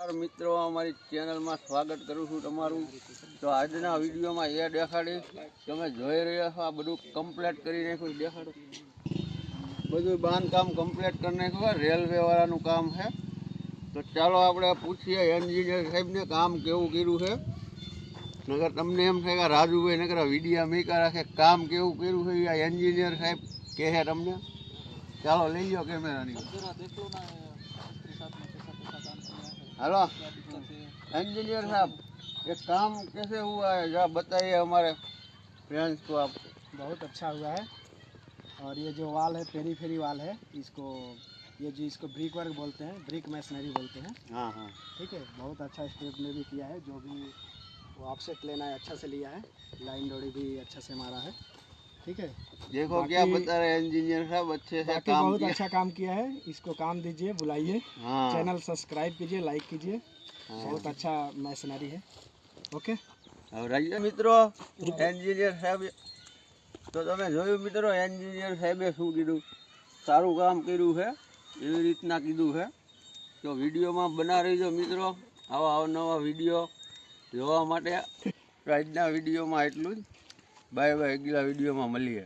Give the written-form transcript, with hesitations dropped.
મિત્રો અમારી ચેનલમાં સ્વાગત કરું છું તમારું। તો આજના વિડીયોમાં એ દેખાડીશ તમે જોઈ રહ્યા છો આ બધું કમ્પ્લીટ કરી નાખ્યું દેખાડો બધું બાંધકામ કમ્પ્લીટ કરી નાખ્યું રેલવે વાળાનું કામ છે। તો ચાલો આપણે પૂછીએ એન્જિનિયર સાહેબને કામ કેવું કર્યું છે। નગર તમને એમ થાય કે રાજુભાઈ નગર વિડીયા મેકા રાખે કામ કેવું કર્યું છે આ એન્જિનિયર સાહેબ કહે છે તમને। ચાલો લઈ લો કેમેરાની हेलो इंजीनियर साहब ये काम कैसे हुआ है जरा बताइए हमारे फ्रेंड्स को आप। बहुत अच्छा हुआ है और ये जो वाल है पेरी फेरी वाल है इसको ये जो इसको ब्रिक वर्क बोलते हैं ब्रिक मैसनरी बोलते हैं। हाँ हाँ ठीक है बहुत अच्छा स्टेप में भी किया है जो भी वो ऑफसेट लेना है अच्छा से लिया है लाइन डोरी भी अच्छा से मारा है। ठीक है देखो क्या बता रहे इंजीनियर साहब अच्छे से काम बहुत अच्छा काम किया है इसको काम दीजिए बुलाइए। हाँ। चैनल सब्सक्राइब कीजिए लाइक कीजिए। हाँ। बहुत अच्छा मैसनरी है। ओके मित्रों एंजीनियर साहब तो तमे जोयुं मित्रों एंजीनियर साहेबे शुं कीधुं सारूं काम कर्युं है एवी रीतना कीधुं है। तो विडियो में बना रहीजो मित्रों आवा अवनवा विडियो जोवा माटे। આજના વિડીયોમાં એટલું જ। બાય બાય, અગલા વિડીયોમાં મળીએ।